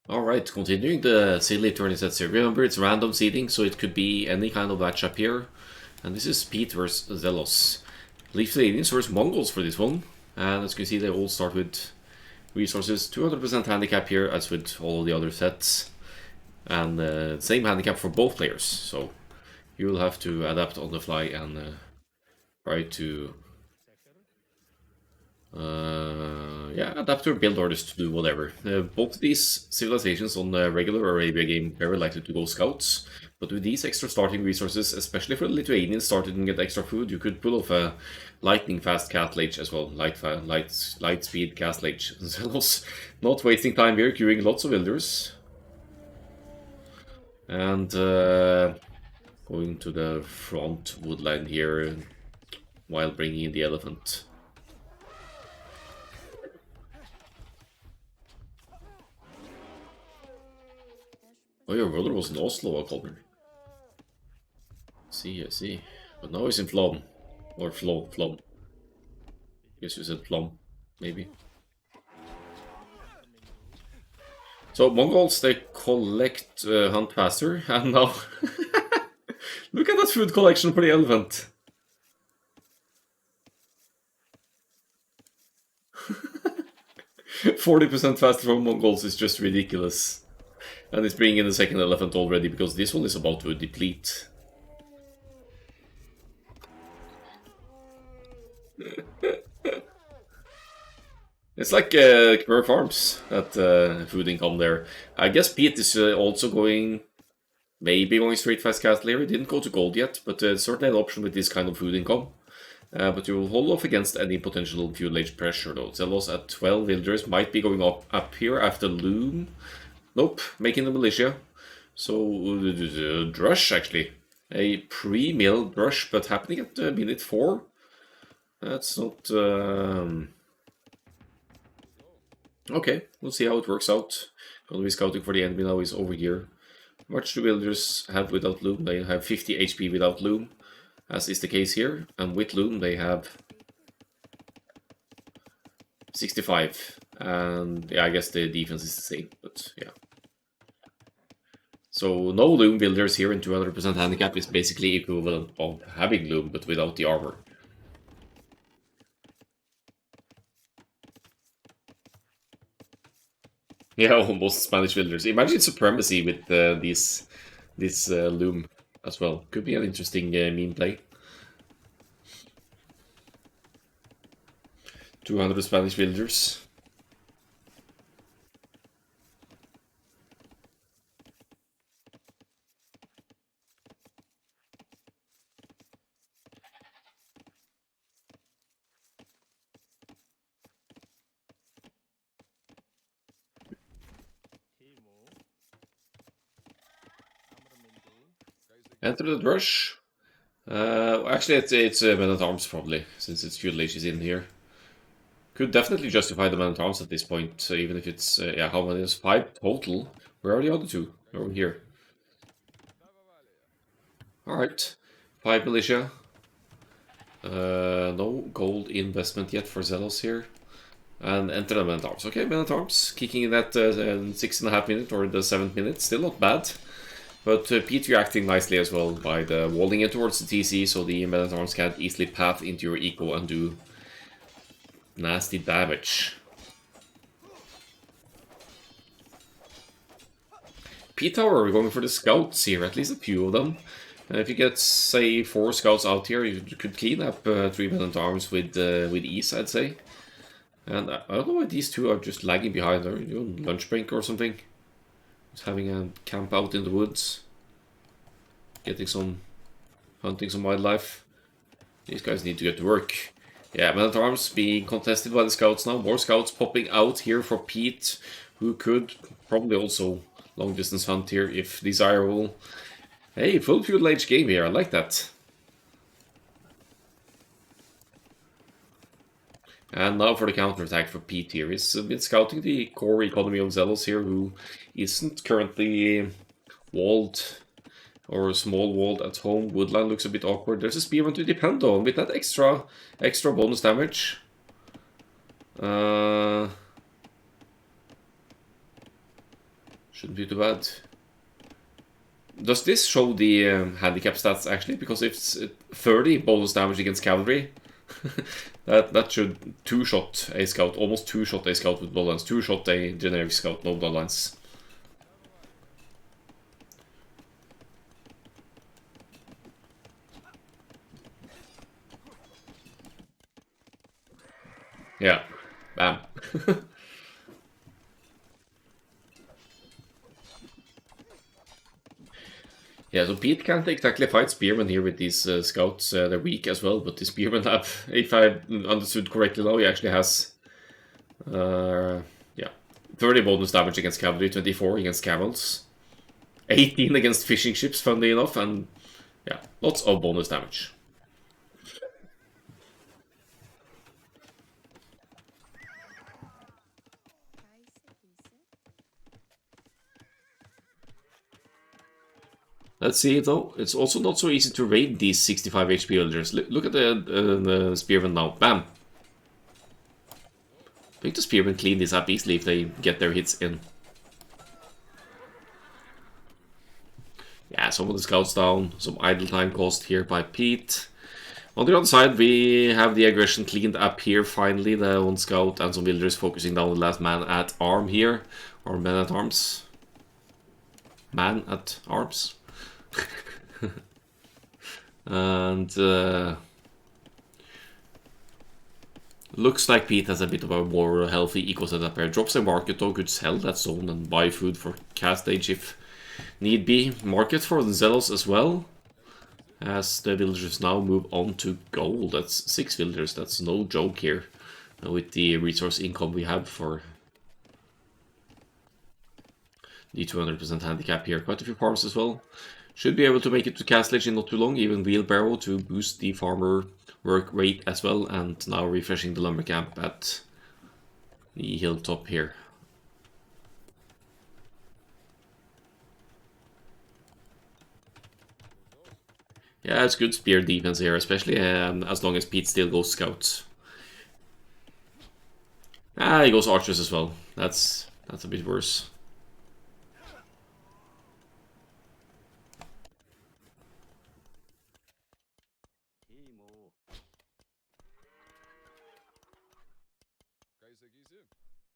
Alright, continuing the silly tourney sets here. Remember, it's random seeding, so it could be any kind of matchup here. And this is Pete versus Xellos. Lithuanians versus Mongols for this one. And as you can see, they all start with resources. 200% handicap here, as with all the other sets. And same handicap for both players. So you will have to adapt on the fly and try to yeah, adapt your build orders to do whatever. Both of these civilizations on the regular Arabia game very likely to go scouts, but with these extra starting resources, especially for the Lithuanians starting to get extra food, you could pull off a lightning fast castle age as well, light speed castle age. Xelos not wasting time here, queuing lots of villagers. And going to the front woodland here while bringing in the elephant. Oh, your brother was in Oslo, Akkal-AOE. I see. But now he's in Flom. Or Flom. Guess you said Flom, maybe. So, Mongols, they collect hunt faster, and now... Look at that food collection for the elephant! 40% faster for Mongols is just ridiculous. And it's bringing in the second elephant already, because this one is about to deplete. It's like Khmer Farms at food income there. I guess Pete is also going, maybe going straight fast castle here. He didn't go to gold yet, but certainly an option with this kind of food income. But you will hold off against any potential feudal age pressure though. Xellos at 12 villagers might be going up here after Loom. Nope, making the militia. So, Drush actually. A pre-mill Drush, but happening at minute 4. That's not... Okay, we'll see how it works out. Gonna be scouting for the enemy now is over here. How much do villagers have without Loom? They have 50 HP without Loom, as is the case here. And with Loom they have 65. And yeah, I guess the defense is the same, but yeah. So no Loom villagers here and 200% handicap is basically equivalent of having Loom, but without the armor. Yeah, almost Spanish villagers. Imagine supremacy with this Loom as well. Could be an interesting meme play. 200 Spanish villagers. Enter the Drush. Actually, it's Men at Arms probably, since it's feudal age is in here. Could definitely justify the Men at Arms at this point, even if it's yeah, how many is 5 total? Where are the other 2? Over here. All right, 5 militia. No gold investment yet for Xellos here. And enter the Men at Arms. Okay, Men at Arms kicking in at 6.5 minutes or the 7th minute. Still not bad. But Pete reacting nicely as well by the walling it towards the TC, so the Men at Arms can't easily path into your eco and do nasty damage. Pete, however, going for the scouts here, at least a few of them. If you get, say, 4 scouts out here, you could clean up 3 Men at Arms with ease, I'd say. And I don't know why these 2 are just lagging behind. They're doing lunch break or something. Just having a camp out in the woods. Hunting some wildlife. These guys need to get to work. Yeah, Men at Arms being contested by the scouts now. More scouts popping out here for Pete, who could probably also long distance hunt here if desirable. Hey, full feudal age game here. I like that. And now for the counterattack for Pete here. He's been scouting the core economy of Xellos here, who isn't currently walled or small walled at home. Woodland looks a bit awkward. There's a spearman to depend on with that extra bonus damage. Shouldn't be too bad. Does this show the handicap stats actually? Because if it's 30 bonus damage against cavalry, that should two-shot a scout, almost two-shot a scout with bloodlines, two-shot a generic scout, no bloodlines. Yeah, bam. Yeah, so Pete can't exactly fight Spearmen here with these scouts. They're weak as well, but the Spearmen have, if I understood correctly now, he actually has, yeah, 30 bonus damage against cavalry, 24 against camels, 18 against fishing ships, funnily enough, and yeah, lots of bonus damage. Let's see though, it's also not so easy to raid these 65 HP villagers. Look at the Spearmen now, bam! I think the Spearmen clean this up easily if they get their hits in. Yeah, some of the scouts down, some idle time cost here by Pete. On the other side, we have the aggression cleaned up here, finally. The one scout and some villagers focusing down the last man at arm here. Or man at arms. Man at arms. And looks like Pete has a bit of a more healthy eco setup here. Drops a market though, could sell that zone and buy food for cast stage if need be. Market for the Xellos as well. As the villagers now move on to gold. That's 6 villagers, that's no joke here. With the resource income we have for the 200% handicap here. Quite a few farms as well. Should be able to make it to Castlage in not too long. Even Wheelbarrow to boost the farmer work rate as well. And now refreshing the lumber camp at the hilltop here. Yeah, it's good spear defense here, especially as long as Pete still goes scouts. Ah, he goes archers as well. That's a bit worse.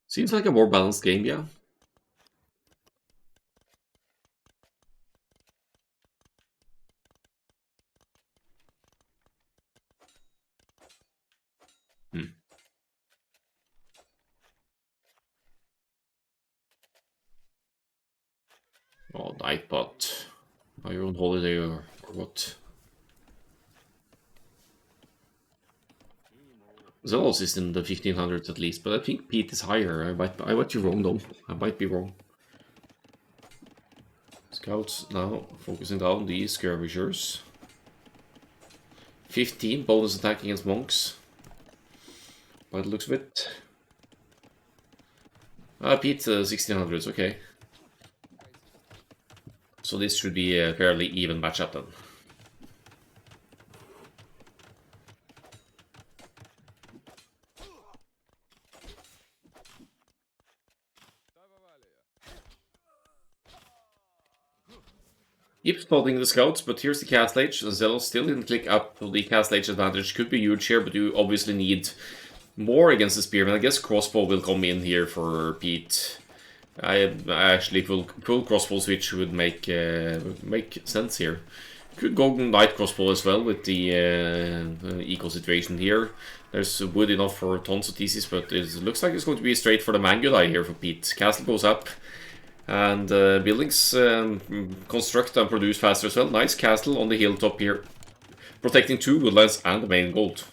Seems like a more balanced game, yeah. Oh, Nightbot. Are you on holiday or what? Xellos is in the 1500s at least, but I think Pete is higher. I might be wrong though. I might be wrong. Scouts now focusing down the skirmishers. 15 bonus attack against monks. By the looks of it. Ah, Pete 1600s, okay. So this should be a fairly even matchup then. Keep spotting the scouts, but here's the castle age. Xellos still didn't click up. The castle age advantage could be huge here, but you obviously need more against the spearman. I guess crossbow will come in here for Pete. I actually full crossbow switch would make sense here. Could go knight crossbow as well with the eco situation here. There's wood enough for tons of theses, but it looks like it's going to be straight for the Mangudai here for Pete. Castle goes up. And buildings construct and produce faster as well. Nice castle on the hilltop here. Protecting 2 woodlands and the main gold.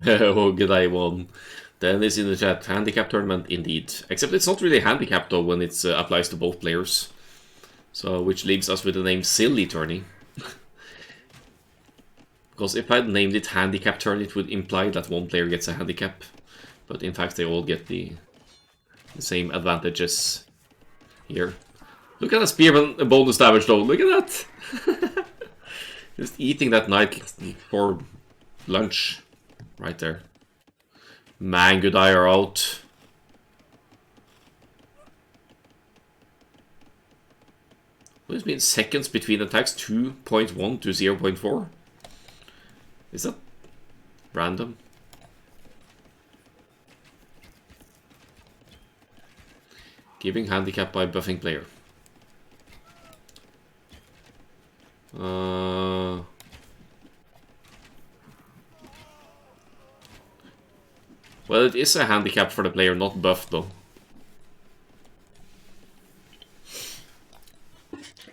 Oh, good day, one. Dennis in the chat. Handicap tournament indeed. Except it's not really handicap though when it applies to both players. So, which leaves us with the name Silly Tourney. Because if I'd named it handicap turn, it would imply that one player gets a handicap. But in fact, they all get the same advantages here. Look at that spearman bonus damage though, look at that! Just eating that knight for Lunch. Right there. Mangudai are out. What does it mean? Seconds between attacks, 2.1 to 0.4? Is that random? Giving handicap by buffing player. Well, it is a handicap for the player, not buffed though.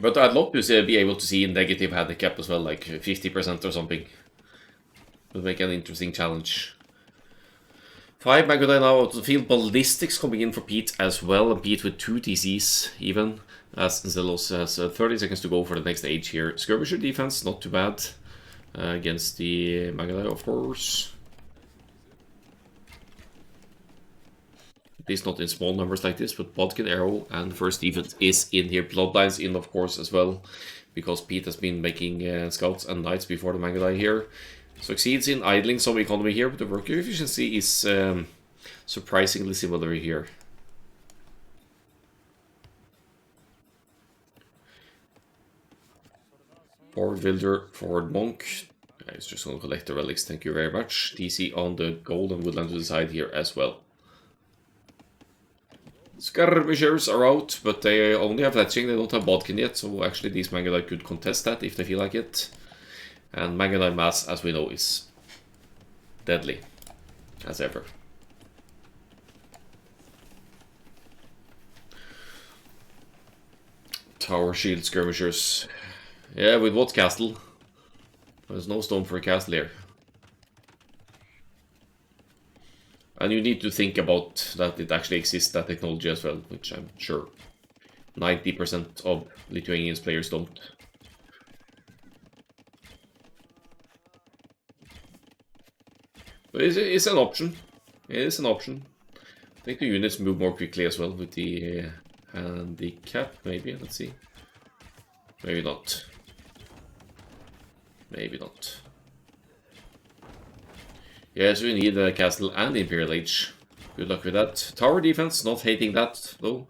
But I'd love to be able to see a negative handicap as well, like 50% or something. Would make an interesting challenge. 5 Magodai now out of the field. Ballistics coming in for Pete as well, and Pete with 2 TCs even. As Xellos has 30 seconds to go for the next age here. Skirmisher defense, not too bad. Against the Magodai, of course. At least not in small numbers like this, but Bodkin, Arrow, and First Defense is in here. Bloodlines in, of course, as well. Because Pete has been making scouts and knights before the Magodai here. Succeeds in idling some economy here, but the worker efficiency is surprisingly similar here. Forward Builder, Forward Monk. He's just going to collect the relics, thank you very much. DC on the gold and woodland to the side here as well. Skirmishers are out, but they only have Fletching, they don't have Bodkin yet, so actually these Magodai could contest that if they feel like it. And Magodai Mass, as we know, is deadly, as ever. Tower Shield Skirmishers. Yeah, with what castle? There's no stone for a castle here. And you need to think about that it actually exists, that technology as well, which I'm sure 90% of Lithuanian players don't. But it's an option. It is an option. I think the units move more quickly as well with the handicap, maybe. Let's see. Maybe not. Maybe not. Yes, we need a castle and Imperial Age. Good luck with that. Tower defense, not hating that though.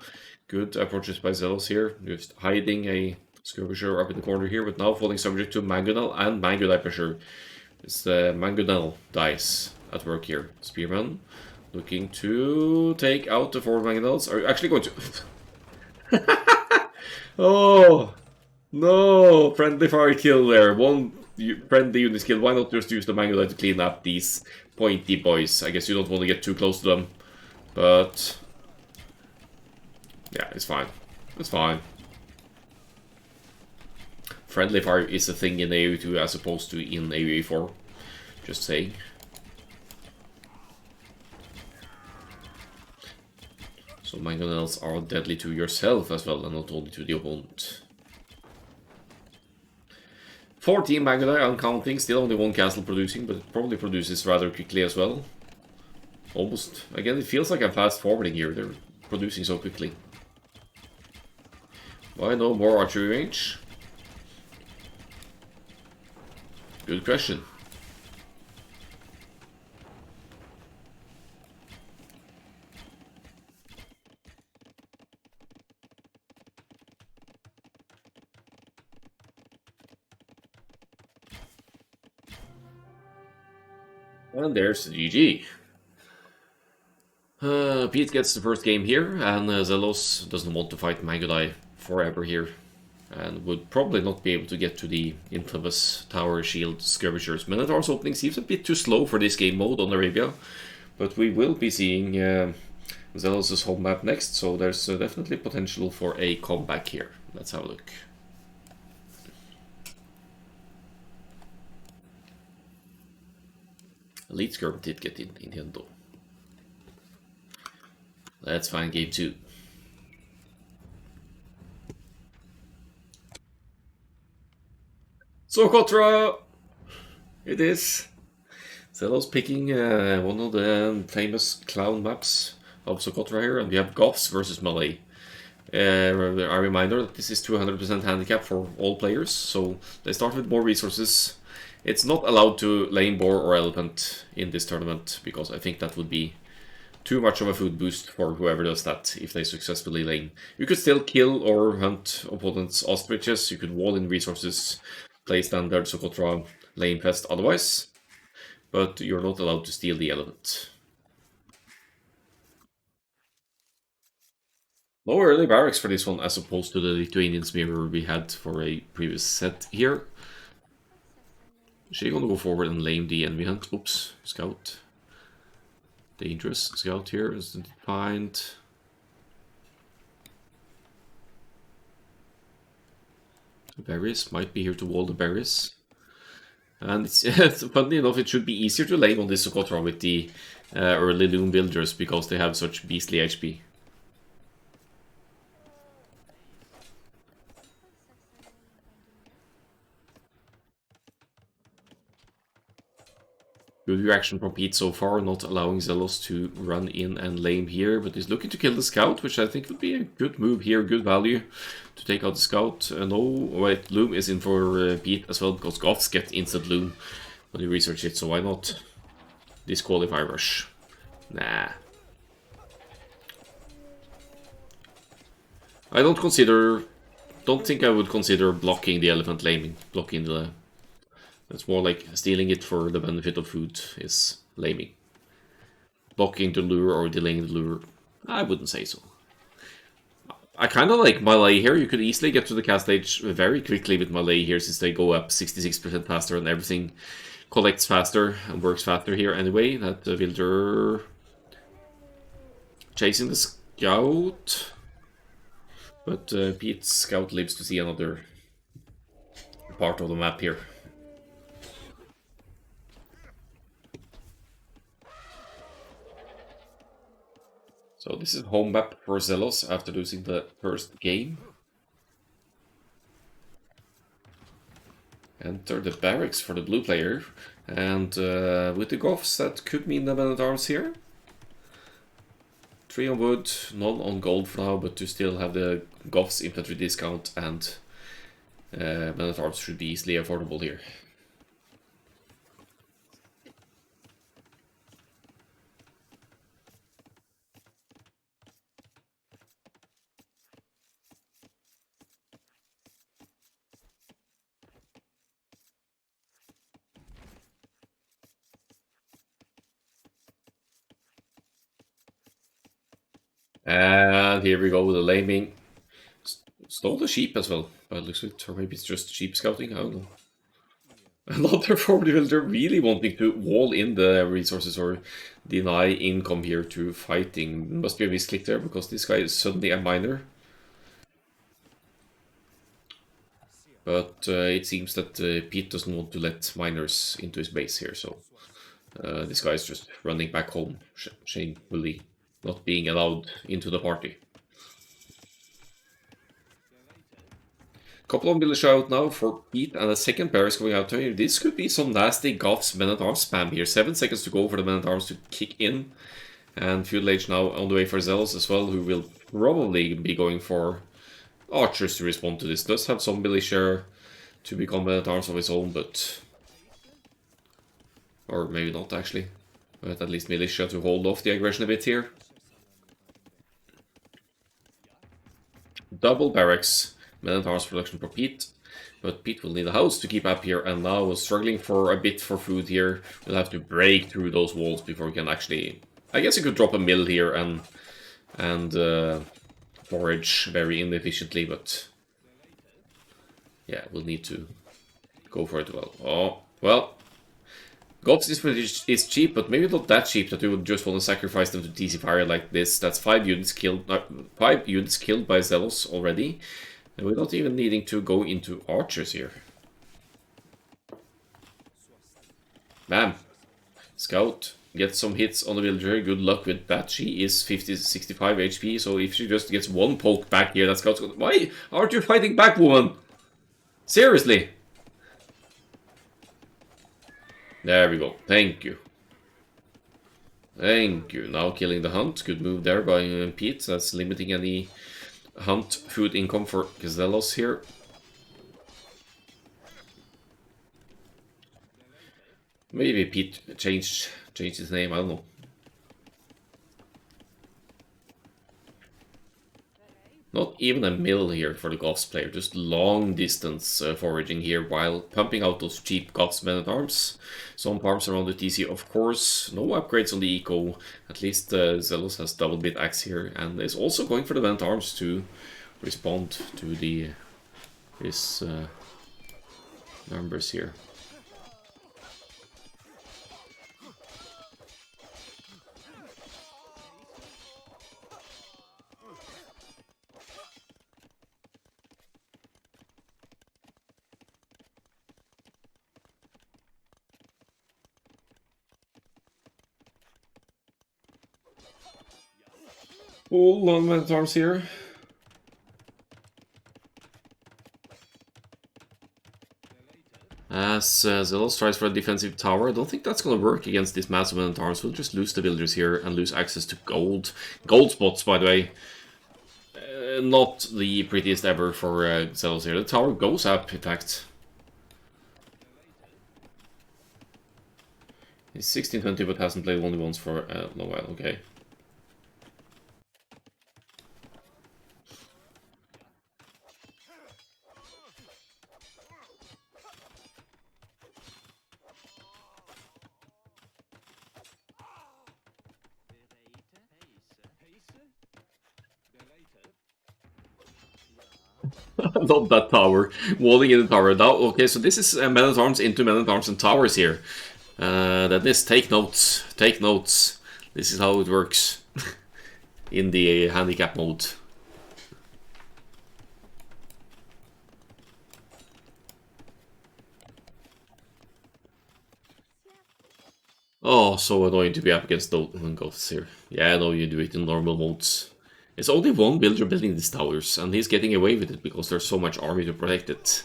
Good approaches by Xellos here. Just hiding a skirmisher up in the corner here, but now falling subject to Mangonel and Mangudai pressure. It's the Mangonel dice at work here. Spearman looking to take out the forward Mangonels. Are you actually going to... Oh! No! Friendly fire kill there. One friendly unit kill. Why not just use the Mangolai to clean up these pointy boys? I guess you don't want to get too close to them. But... yeah, it's fine. It's fine. Friendly fire is a thing in AoE 2 as opposed to in AoE 4. Just saying. So Mangonels are deadly to yourself as well, and not only to the opponent. 14 Mangolai, I'm counting, still only one castle producing, but it probably produces rather quickly as well. Almost. Again, it feels like I'm fast forwarding here, they're producing so quickly. Why no more archery range? Good question. And there's GG. Pete gets the first game here, and Xellos doesn't want to fight Mangolai forever here. And would probably not be able to get to the infamous Tower Shield Skirmishers. Minotaur's opening seems a bit too slow for this game mode on Arabia. But we will be seeing Xellos' home map next, so there's definitely potential for a comeback here. Let's have a look. Elite Skirm did get in the end though. Let's find game 2. Socotra! It is. Xellos picking one of the famous clown maps of Socotra here, and we have Goths versus Malay. A reminder that this is 200% handicap for all players, so they start with more resources, It's not allowed to lane boar or elephant in this tournament, because I think that would be too much of a food boost for whoever does that if they successfully lane. You could still kill or hunt opponents' ostriches, you could wall in resources, play standard Socotra lane pest otherwise, but you're not allowed to steal the elephant. No early barracks for this one as opposed to the Lithuanians mirror we had for a previous set here. Is she gonna go forward and lame the enemy hunt? Oops, scout. Dangerous scout here is defined. The berries might be here to wall the berries. And it's funny enough, it should be easier to lane on this Socotra with the early loom builders because they have such beastly HP. Good reaction from Pete so far, not allowing Xellos to run in and lame here, but he's looking to kill the scout, which I think would be a good move here, good value to take out the scout. No, wait, loom is in for Pete as well, because Goths get instant loom when you research it, so why not disqualify rush? Nah. I don't think I would consider blocking the elephant laming, blocking the... It's more like stealing it for the benefit of food is laming. Blocking the lure or delaying the lure, I wouldn't say so. I kind of like melee here. You could easily get to the cast stage very quickly with melee here since they go up 66% faster and everything collects faster and works faster here anyway. That villager chasing the scout. But Pete's scout lives to see another part of the map here. So this is home map for Xellos after losing the first game. Enter the barracks for the blue player. And with the Goths, that could mean the men-at-arms here. 3 on wood, none on gold for now, but to still have the Goths infantry discount and men-at-arms should be easily affordable here. And here we go with the laming. Stole the sheep as well, by the looks of it, or maybe it's just sheep scouting, I don't know. Another forward builder really wanting to wall in the resources or deny income here to fighting. Must be a misclick there, because this guy is suddenly a miner. But it seems that Pete doesn't want to let miners into his base here, so this guy is just running back home, shamefully not being allowed into the party. Couple of militia out now for Pete, and a second pair is going out here. This could be some nasty Goths men-at-arms spam here. 7 seconds to go for the men-at-arms to kick in. And Feudal Age now on the way for Xellos as well, who will probably be going for archers to respond to this. Does have some militia to become men-at-arms of his own, but... or maybe not actually. But at least militia to hold off the aggression a bit here. Double barracks. Men-at-arms production for Pete, but Pete will need a house to keep up here, and now struggling for a bit for food here. We'll have to break through those walls before we can actually... I guess you could drop a mill here and forage very inefficiently, but yeah, we'll need to go for it well. Oh, well, Goths is cheap, but maybe not that cheap that we would just want to sacrifice them to DC fire like this. That's 5 units killed, 5 units killed by Xellos already. And we're not even needing to go into archers here. Bam. Scout. Get some hits on the villager. Good luck with that. She is 65 HP, so if she just gets one poke back here, that scout's gonna... Why aren't you fighting back, woman? Seriously. There we go. Thank you. Thank you. Now killing the hunt. Good move there by Pete. That's limiting any... hunt food income for Xellos here. Maybe Pete changed his name, I don't know. Not even a mill here for the Goths player, just long distance foraging here while pumping out those cheap Goths men-at-arms. Some farms around the TC, of course. No upgrades on the eco. At least Xellos has double bit axe here and is also going for the men-at-arms to respond to his numbers here. Full on men-at-arms here. As Xellos tries for a defensive tower, I don't think that's going to work against this massive men-at-arms. We'll just lose the villagers here and lose access to gold. Gold spots, by the way. Not the prettiest ever for Xellos here. The tower goes up, in fact. He's 1620 but hasn't played only once for a while, okay. Not that tower. Walling in the tower. Now, okay, so this is men-at-arms into men-at-arms and towers here. That is, take notes. Take notes. This is how it works in the handicap mode. Oh, so annoying to be up against those Goths here. Yeah, I know you do it in normal modes. It's only one builder building these towers, and he's getting away with it because there's so much army to protect it.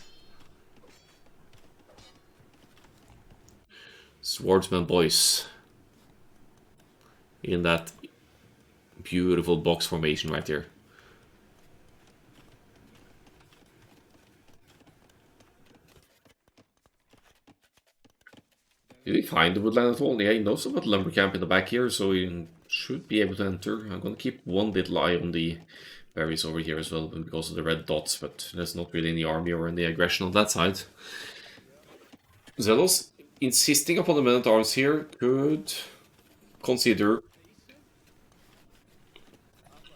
Swordsman boys. In that beautiful box formation right there. Did he find the woodland at all? Yeah, he knows about lumber camp in the back here, so he should be able to enter. I'm gonna keep one little eye on the berries over here as well, because of the red dots, but there's not really any army or any aggression on that side. Xellos, insisting upon the men-at-arms here, could consider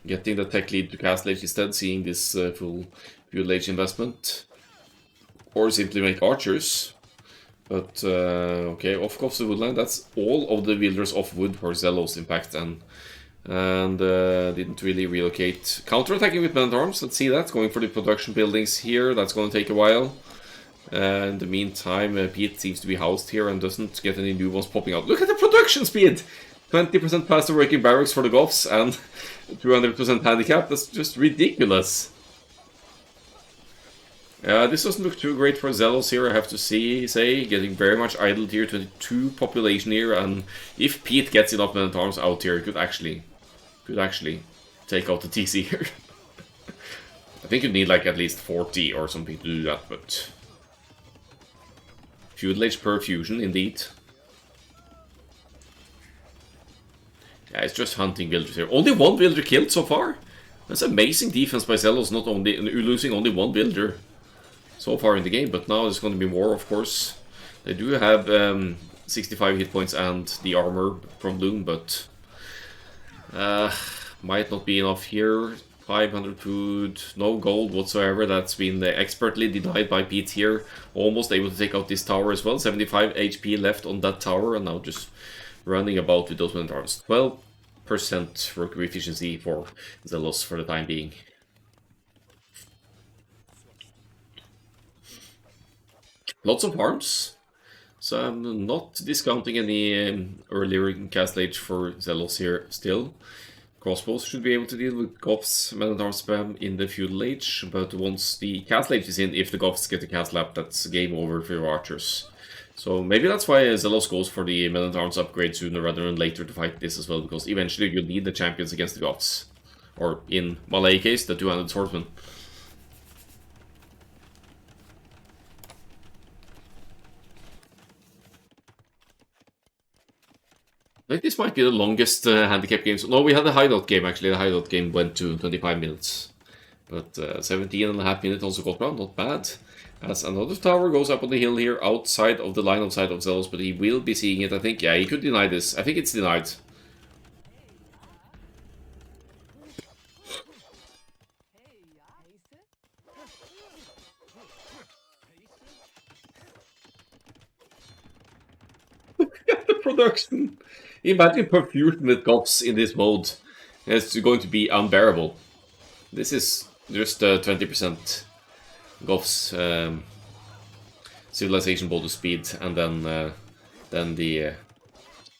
getting the tech lead to Castle Age instead, seeing this full Feudal Age investment. Or simply make archers. But, okay, off goes the woodland. That's all of the wielders of wood for Xellos, in fact, and didn't really relocate. Counter-attacking with men-at-arms, let's see that. Going for the production buildings here, that's going to take a while. In the meantime, Pete seems to be housed here and doesn't get any new ones popping out. Look at the production speed! 20% faster working barracks for the Goths and 200% handicap. That's just ridiculous. This doesn't look too great for Xellos here, I have to say. Getting very much idle tier 22 population here, and if Pete gets enough men-at-arms out here, could actually take out the TC here. I think you'd need like at least 40 or something to do that, but Feudal Age per fusion, indeed. Yeah, it's just hunting villagers here. Only one villager killed so far. That's amazing defense by Xellos, not only losing only one villager so far in the game, but now there's going to be more, of course. They do have 65 hit points and the armor from Bloom, but might not be enough here. 500 food, no gold whatsoever. That's been expertly denied by Pete here. Almost able to take out this tower as well. 75 HP left on that tower, and now just running about with those men-at-arms. 12% worker efficiency for Xellos for the time being. Lots of farms, so I'm not discounting any earlier in Castle Age for Xellos here still. Crossbows should be able to deal with Goths men-at-arms spam in the Feudal Age, but once the Castle Age is in, if the Goths get the castle up, that's game over for your archers. So maybe that's why Xellos goes for the men-at-arms upgrade sooner rather than later to fight this as well, because eventually you'll need the champions against the Goths. Or in Malay case, the two-handed swordsman. I think this might be the longest handicap game. No, we had a hideout game actually. The hideout game went to 25 minutes. But 17.5 minutes also got round, not bad. As another tower goes up on the hill here, outside of the line of sight of Xellos, but he will be seeing it, I think. Yeah, he could deny this. I think it's denied. The production! Imagine perfusion with Goths in this mode. It's going to be unbearable. This is just 20% Goths civilization bonus speed, and then the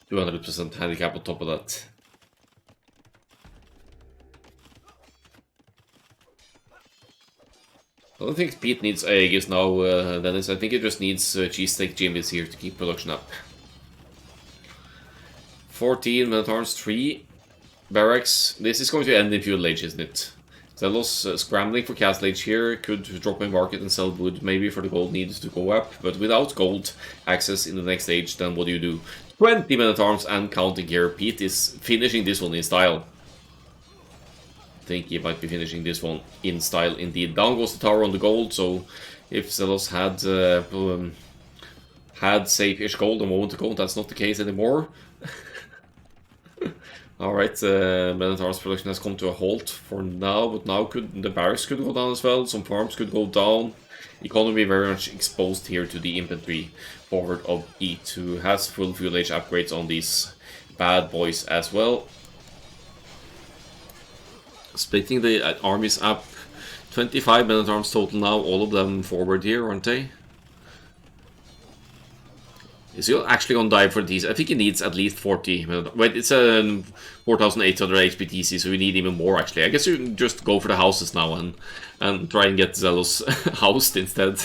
200% handicap on top of that. I don't think Pete needs Aegis now, Dennis. I think it just needs cheesesteak Jimmy's here to keep production up. 14 men-at-arms, 3 barracks. This is going to end in feudal age, isn't it? Xellos scrambling for castle age here, could drop in market and sell wood maybe for the gold needs to go up, but without gold access in the next stage, then what do? 20 men-at-arms and counting here. Pete is finishing this one in style. I think he might be finishing this one in style indeed. Down goes the tower on the gold, so if Xellos had safe-ish gold a moment ago, that's not the case anymore. Alright, Men-at-Arms production has come to a halt for now, but now the barracks could go down as well, some farms could go down. Economy very much exposed here to the infantry forward of E2, who has full fuel age upgrades on these bad boys as well. Splitting the armies up, 25 Men-at-Arms total now, all of them forward here, aren't they? Is he actually going to die for these? I think he needs at least 40. Wait, it's a 4,800 HP TC, so we need even more actually. I guess you can just go for the houses now and try and get Xellos housed instead.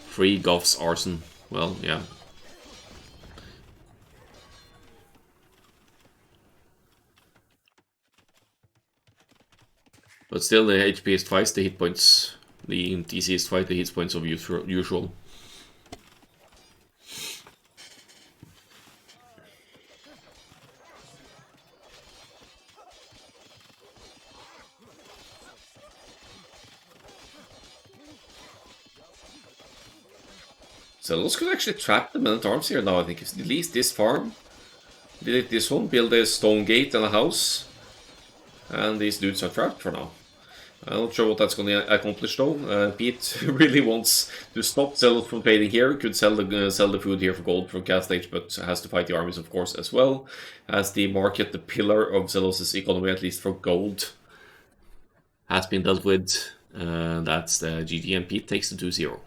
Free Goths arson. Well, yeah. But still, the HP is twice the hit points. The TC is twice the hit points of usual. Xellos could actually trap the men-at-arms here now, I think. At least this farm. Delete this one, build a stone gate and a house. And these dudes are trapped for now. I'm not sure what that's going to accomplish though. Pete really wants to stop Xellos from trading here. Could sell the food here for gold from cast stage, but has to fight the armies of course as well. As the market, the pillar of Xellos' economy, at least for gold, has been dealt with. That's the GG, and Pete takes the 2-0.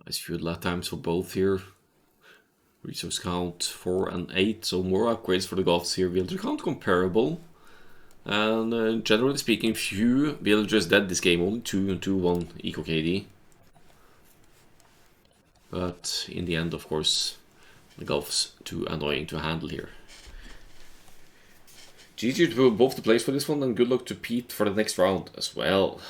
Nice feud lat times for both here. Resource count 4 and 8, so more upgrades for the Goths here. Villager count comparable. And generally speaking, few villagers dead this game, only 2 and 2-1 eco KD. But in the end, of course, the Goths too annoying to handle here. GG to both the plays for this one, and good luck to Pete for the next round as well.